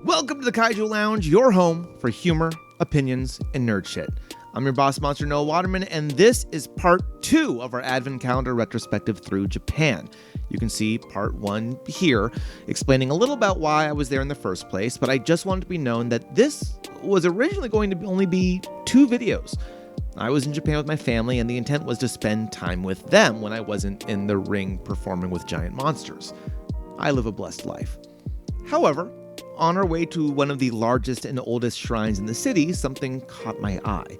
Welcome to the Kaiju Lounge, your home for humor, opinions, and nerd shit. I'm your boss monster, Noah Waterman, and this is part 2 of our Advent Calendar retrospective through Japan. You can see part 1 here, explaining a little about why I was there in the first place, but I just wanted to be known that this was originally going to only be 2 videos. I was in Japan with my family, and the intent was to spend time with them when I wasn't in the ring performing with giant monsters. I live a blessed life. However, on our way to one of the largest and oldest shrines in the city, something caught my eye.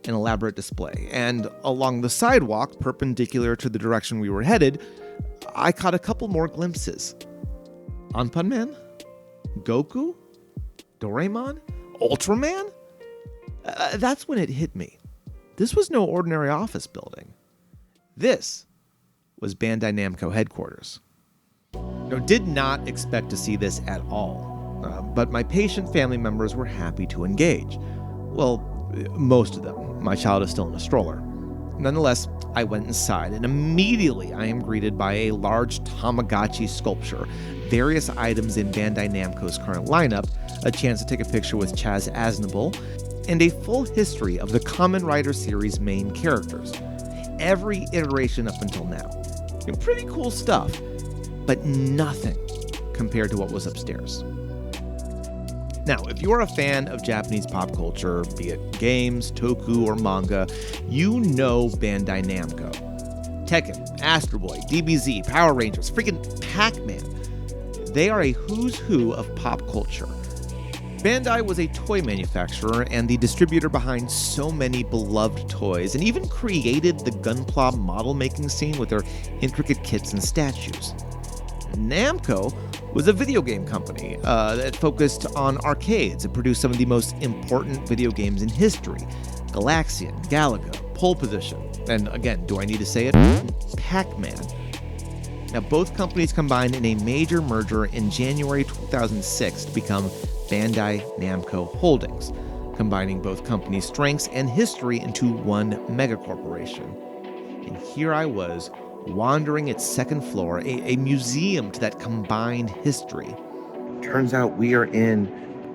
An elaborate display, and along the sidewalk, perpendicular to the direction we were headed, I caught a couple more glimpses. Anpanman? Goku? Doraemon? Ultraman? That's when it hit me. This was no ordinary office building. This was Bandai Namco headquarters. Now, did not expect to see this at all, but my patient family members were happy to engage. Well, most of them. My child is still in a stroller. Nonetheless, I went inside, and immediately I am greeted by a large Tamagotchi sculpture, various items in Bandai Namco's current lineup, a chance to take a picture with Chaz Aznable, and a full history of the Kamen Rider series' main characters. Every iteration up until now. Pretty cool stuff, but nothing compared to what was upstairs. Now, if you're a fan of Japanese pop culture, be it games, toku, or manga, you know Bandai Namco. Tekken, Astro Boy, DBZ, Power Rangers, freaking Pac-Man. They are a who's who of pop culture. Bandai was a toy manufacturer and the distributor behind so many beloved toys, and even created the Gunpla model-making scene with their intricate kits and statues. Namco was a video game company that focused on arcades and produced some of the most important video games in history. Galaxian, Galaga, Pole Position, and again, do I need to say it? Pac-Man. Now, both companies combined in a major merger in January 2006 to become Bandai Namco Holdings, combining both companies' strengths and history into one megacorporation. And here I was, wandering its second floor, a museum to that combined history. Turns out we are in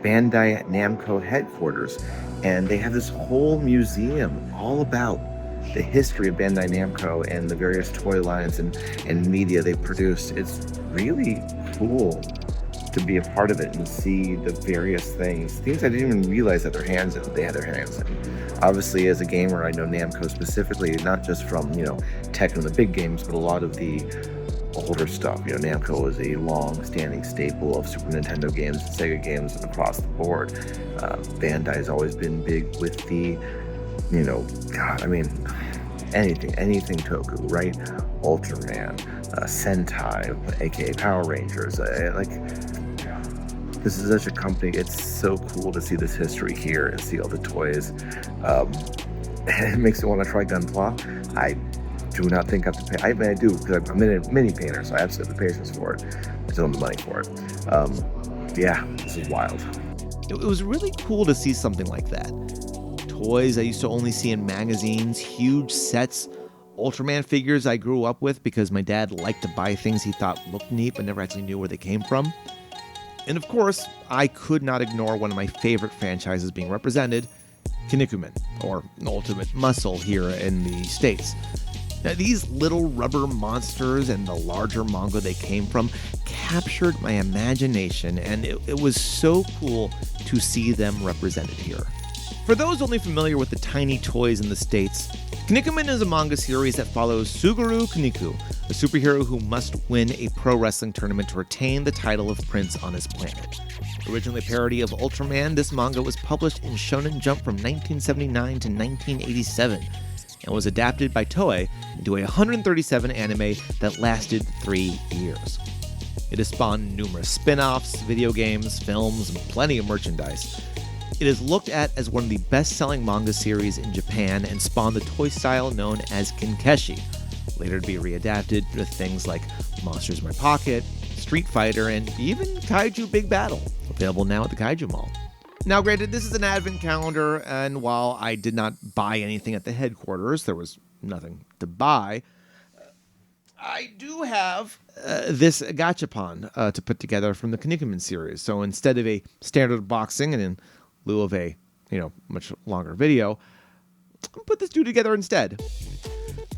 Bandai Namco headquarters, and they have this whole museum all about the history of Bandai Namco and the various toy lines and media they've produced. It's really cool to be a part of it and see the various things I didn't even realize that they had their hands in. Obviously, as a gamer, I know Namco specifically, not just from, Tekken, the big games, but a lot of the older stuff. Namco was a long-standing staple of Super Nintendo games and Sega games and across the board. Bandai has always been big with the, anything Toku, right? Ultraman, Sentai, aka Power Rangers, this is such a company. It's so cool to see this history here and see all the toys. It makes me want to try Gunpla. I do not think I have to pay. I mean, I do, because I'm a mini painter, so I absolutely have the patience for it. I don't have the money for it. Yeah, this is wild. It was really cool to see something like that. Toys I used to only see in magazines, huge sets, Ultraman figures I grew up with because my dad liked to buy things he thought looked neat but never actually knew where they came from. And of course, I could not ignore one of my favorite franchises being represented, Kinnikuman, or Ultimate Muscle here in the States. Now, these little rubber monsters and the larger manga they came from captured my imagination, and it was so cool to see them represented here. For those only familiar with the tiny toys in the States, Kinnikuman is a manga series that follows Suguru Kunniku, a superhero who must win a pro wrestling tournament to retain the title of Prince on his planet. Originally a parody of Ultraman, this manga was published in Shonen Jump from 1979 to 1987 and was adapted by Toei into a 137 anime that lasted 3 years. It has spawned numerous spin-offs, video games, films, and plenty of merchandise. It is looked at as one of the best-selling manga series in Japan and spawned the toy style known as Kinkeshi, later to be readapted with things like Monsters in My Pocket, Street Fighter, and even Kaiju Big Battle, available now at the Kaiju Mall. Now, granted, this is an advent calendar, and while I did not buy anything at the headquarters, there was nothing to buy, I do have this gachapon to put together from the Kinnikuman series. So instead of a standard boxing and in lieu of a, much longer video, I'll put this dude together instead.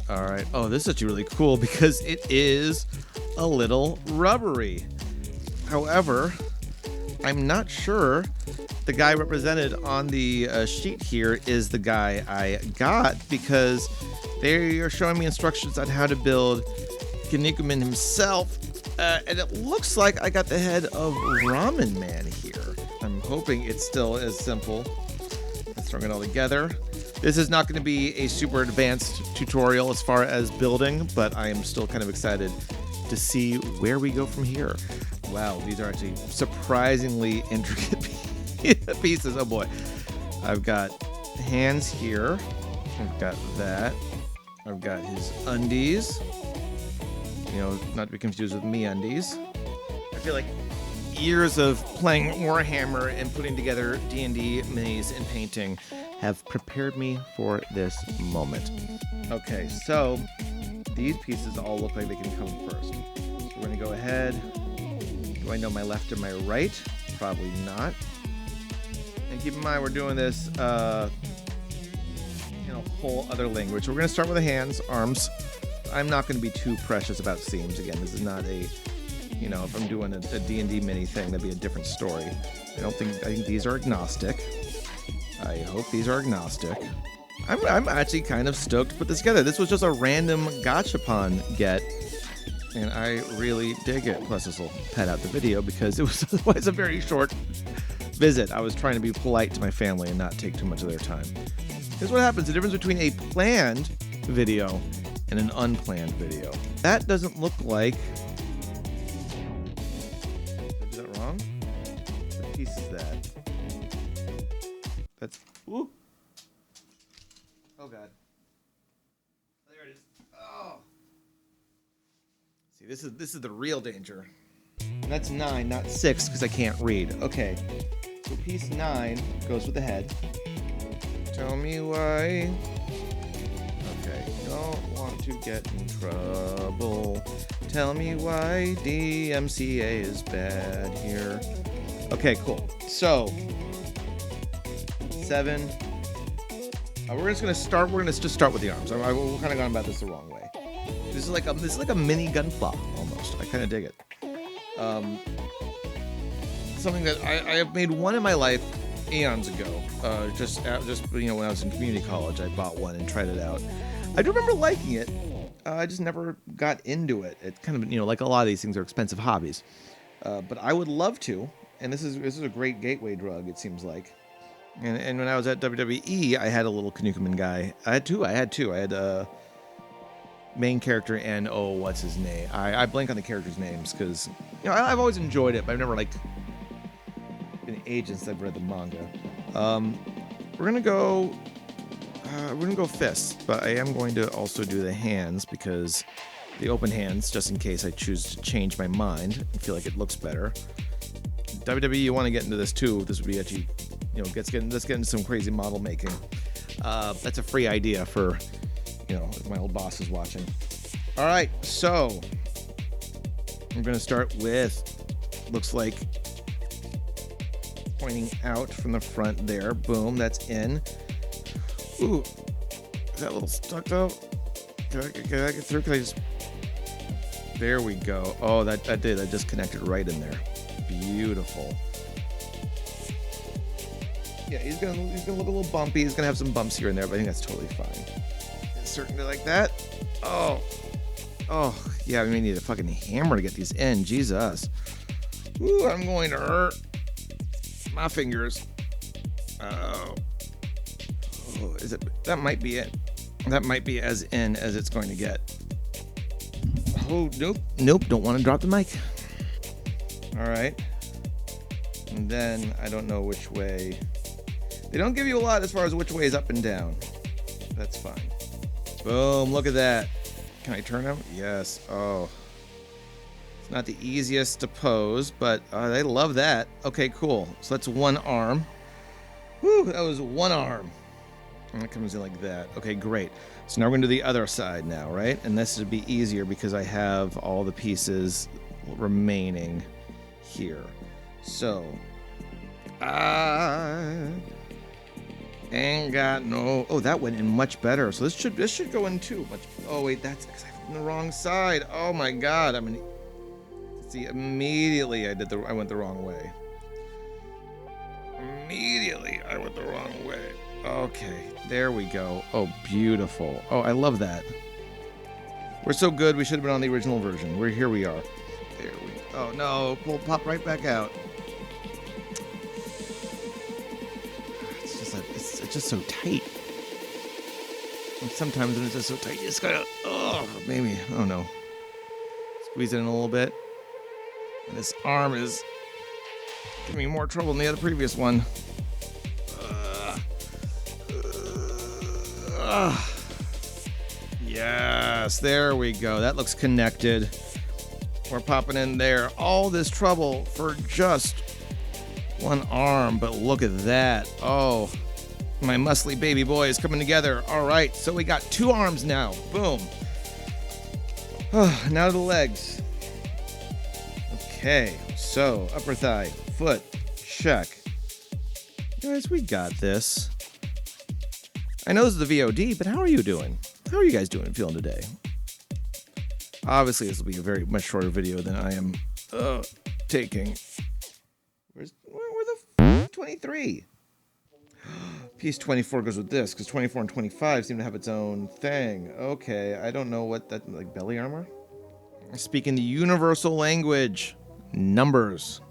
All right. Oh, this is actually really cool because it is a little rubbery. However, I'm not sure the guy represented on the sheet here is the guy I got, because they are showing me instructions on how to build Kinnikuman himself, and it looks like I got the head of Ramen Man here. I'm hoping it's still as simple as throwing it all together. This is not going to be a super advanced tutorial as far as building, but I am still kind of excited to see where we go from here. Wow, these are actually surprisingly intricate pieces. Oh boy. I've got hands here. I've got that. I've got his undies. Not to be confused with MeUndies. I feel like years of playing Warhammer and putting together D&D minis and painting have prepared me for this moment. Okay, so these pieces all look like they can come first. So we're gonna go ahead. Do I know my left and my right? Probably not. And keep in mind, we're doing this in a whole other language. We're gonna start with the hands, arms. I'm not gonna be too precious about seams. Again, this is not a, if I'm doing a D&D mini thing, that'd be a different story. I think these are agnostic. I hope these are agnostic. I'm actually kind of stoked to put this together. This was just a random gachapon get, and I really dig it. Plus, this will pad out the video because it was otherwise a very short visit. I was trying to be polite to my family and not take too much of their time. Here's what happens. The difference between a planned video and an unplanned video. That doesn't look like... Is that wrong? What piece is that? That's... Ooh. Oh, God. There it is. Oh. See, this is the real danger. And that's 9, not 6, because I can't read. Okay. So piece 9 goes with the head. Tell me why. Okay. Don't want to get in trouble. Tell me why DMCA is bad here. Okay, cool. So 7. We're just start with the arms. We're kind of going about this the wrong way. This is like a mini gunpla almost. I kind of dig it. Something that I have made one in my life eons ago. Just when I was in community college, I bought one and tried it out. I do remember liking it. I just never got into it. It kind of like a lot of these things are expensive hobbies. But I would love to. And this is a great gateway drug. It seems like. And when I was at WWE, I had a little Kinnikuman guy. I had two. I had main character and what's his name? I blank on the characters' names because I've always enjoyed it, but I've never been ages since I've read the manga. We're gonna go fists, but I am going to also do the hands because the open hands, just in case I choose to change my mind and feel like it looks better. WWE, you want to get into this too. This would be actually. Let's get into some crazy model making. That's a free idea for, if my old boss is watching. All right, so I'm going to start with, looks like pointing out from the front there. Boom, that's in. Ooh, is that a little stuck though? Can I get through? Can I just... There we go. Oh, that did. I just connected right in there. Beautiful. Yeah, he's gonna look a little bumpy. He's gonna have some bumps here and there, but I think that's totally fine. Certainly like that. Oh, yeah. We may need a fucking hammer to get these in. Jesus. Ooh, I'm going to hurt my fingers. Oh, is it? That might be it. That might be as in as it's going to get. Oh, nope. Don't want to drop the mic. All right. And then I don't know which way. They don't give you a lot as far as which way is up and down. That's fine. Boom, look at that. Can I turn them? Yes. Oh. It's not the easiest to pose, but they love that. Okay, cool. So that's one arm. Whew, that was one arm. And it comes in like that. Okay, great. So now we're going to do the other side now, right? And this would be easier because I have all the pieces remaining here. So, I ain't got no... Oh, that went in much better. So this should go in too. Much... Oh, wait, that's because I'm on the wrong side. Oh, my God. I mean... See, immediately I went the wrong way. Immediately I went the wrong way. Okay, there we go. Oh, beautiful. Oh, I love that. We're so good, we should have been on the original version. Here we are. There we go. Oh, no, we'll pop right back out. It's just so tight. And sometimes when it's just so tight, you just gotta, maybe, oh no. Squeeze it in a little bit. And this arm is giving me more trouble than the other previous one. Yes, there we go. That looks connected. We're popping in there. All this trouble for just one arm, but look at that. Oh, my muscly baby boy is coming together. All right, so we got 2 arms now. Boom. Now to the legs. Okay, so upper thigh, foot, check. Guys, we got this. I know this is the VOD, but how are you doing? How are you guys feeling today? Obviously, this will be a very much shorter video than I am taking. Where the 23? Piece 24 goes with this, because 24 and 25 seem to have its own thing. Okay, I don't know what that, like belly armor? Speaking the universal language. Numbers.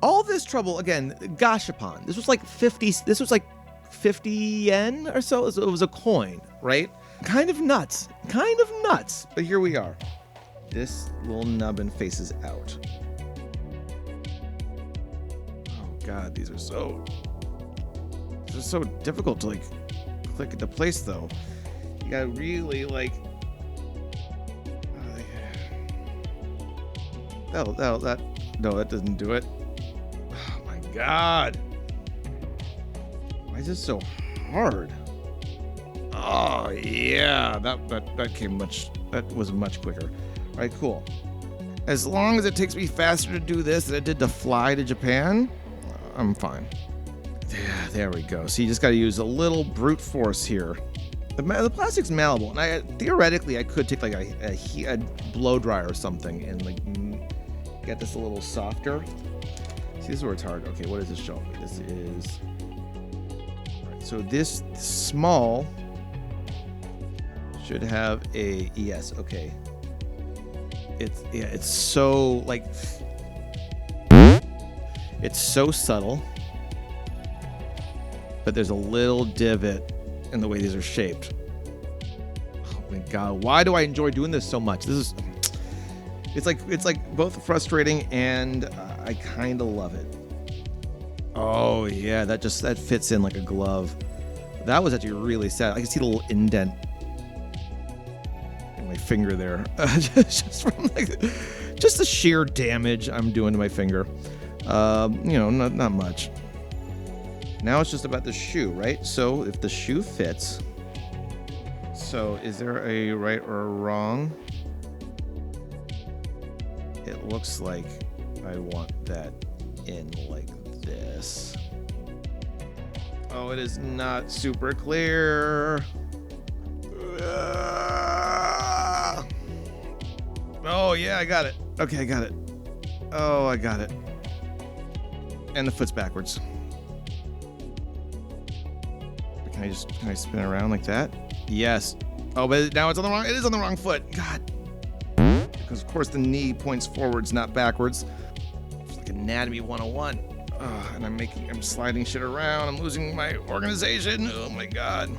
All this trouble, again, gashapon. This was like 50 yen or so. It was a coin, right? Kind of nuts. But here we are. This little nubbin faces out. Oh God, these are so difficult to like click into place though. You gotta really like. That doesn't do it. Oh my God. Why is this so hard? Oh yeah, that was much quicker. All right, cool. As long as it takes me faster to do this than it did to fly to Japan, I'm fine. Yeah, there we go. So you just got to use a little brute force here. The plastic's malleable, and theoretically I could take like a blow dryer or something and like get this a little softer. See, this is where it's hard. Okay, what is this showing me? This is... Alright, so this small should have a... Yes, okay. It's so, like... It's so subtle. But there's a little divot in the way these are shaped. Oh my God, why do I enjoy doing this so much? This is... It's like both frustrating and I kind of love it. Oh yeah, that fits in like a glove. That was actually really sad. I can see the little indent in my finger there, just from like just the sheer damage I'm doing to my finger. Not much. Now it's just about the shoe, right? So if the shoe fits, so is there a right or a wrong? It looks like I want that in like this. Oh, it is not super clear. Oh, yeah, I got it. Okay, I got it. Oh, I got it. And the foot's backwards. Can I spin it around like that? Yes. Oh, but now it is on the wrong foot. God. Because of course the knee points forwards, not backwards. It's like anatomy 101. And I'm sliding shit around. I'm losing my organization. Oh my God.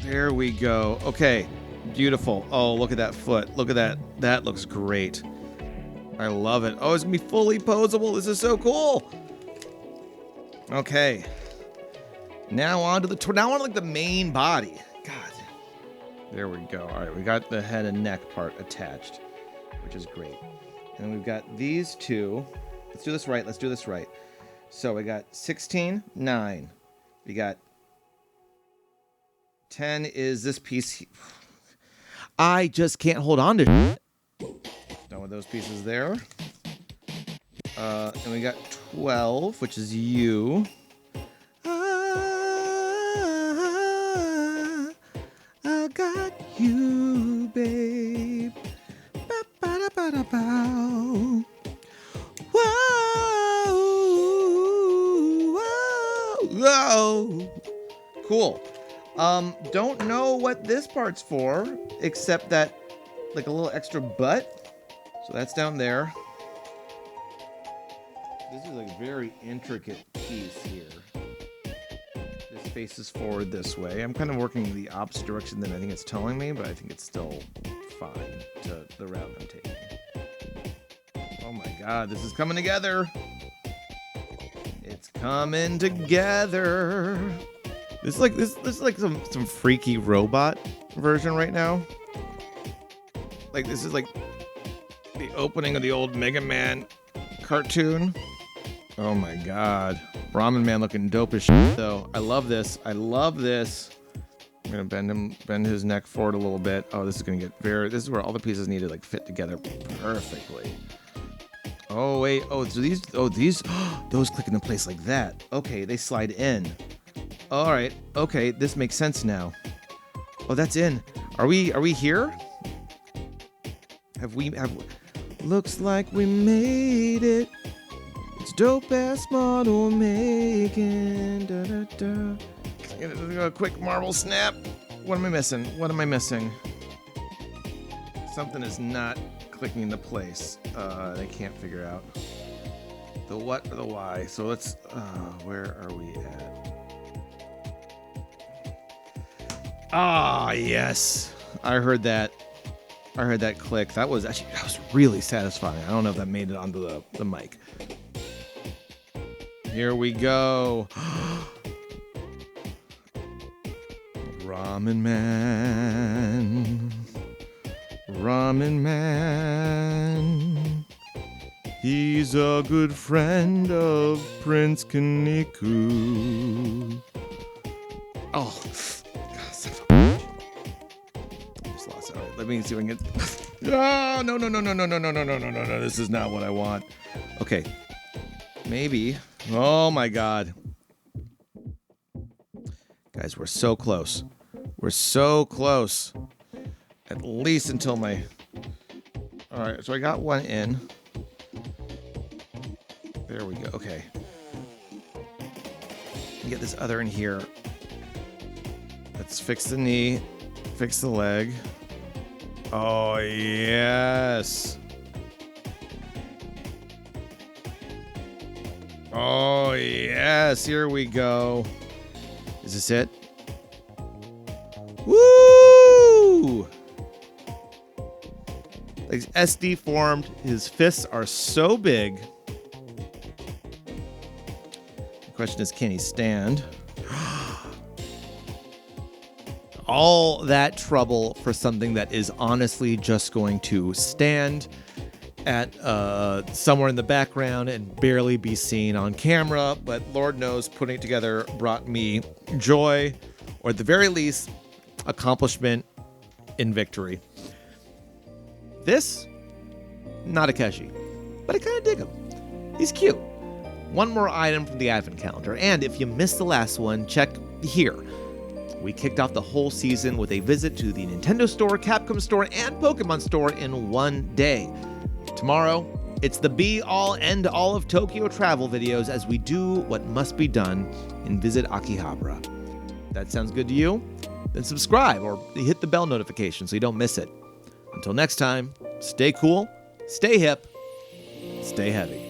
There we go. Okay, beautiful. Oh, look at that foot. Look at that. That looks great. I love it. Oh, it's gonna be fully posable. This is so cool. Okay. Now on to like the main body. God. There we go. All right, we got the head and neck part attached, which is great. And we've got these two. Let's do this right. So we got 16, 9. We got 10 is this piece. I just can't hold on to it. Done with those pieces there. And we got 12, which is you. I got you, babe. Ba-ba-da-ba-da-bow. Whoa, whoa, whoa. Cool. Don't know what this part's for, except that, like, a little extra butt. So that's down there. This is like a very intricate piece here. This faces forward this way. I'm kind of working the opposite direction than I think it's telling me, but I think it's still fine to the route I'm taking. Oh my god, this is coming together. It's coming together. This is like some freaky robot version right now. Like this is like the opening of the old Mega Man cartoon. Oh my god. Ramen Man looking dope as shit though. I love this. I love this. I'm gonna bend his neck forward a little bit. Oh, this is gonna get this is where all the pieces need to like fit together perfectly. Oh wait, so these those click into place like that. Okay, they slide in. Alright, okay, this makes sense now. Oh, that's in. Are we here? Looks like we made it. It's dope ass model making. Da, da, da. Can I get a quick marble snap? What am I missing? What am I missing? Something is not clicking into place. I can't figure out the what or the why. So let's. Where are we at? Ah, yes. I heard that click. That was really satisfying. I don't know if that made it onto the mic. Here we go. Ramen Man. Ramen Man. He's a good friend of Prince Kaniku. Oh. Let me see if I can get. Oh, no. This is not what I want. Okay. Maybe. Oh my god. Guys, we're so close. We're so close. At least until my. Alright, so I got one in. There we go. Okay. Get this other in here. Let's fix the knee. Fix the leg. Oh, yes. Oh, yes. Here we go. Is this it? Woo! Like SD formed. His fists are so big. The question is, can he stand? All that trouble for something that is honestly just going to stand at somewhere in the background and barely be seen on camera, but Lord knows putting it together brought me joy, or at the very least, accomplishment in victory. This, not Akechi, but I kind of dig him. He's cute. One more item from the Advent calendar, and if you missed the last one, check here. We kicked off the whole season with a visit to the Nintendo Store, Capcom Store, and Pokemon Store in one day. Tomorrow, it's the be-all, end-all of Tokyo travel videos as we do what must be done and visit Akihabara. That sounds good to you? Then subscribe or hit the bell notification so you don't miss it. Until next time, stay cool, stay hip, stay heavy.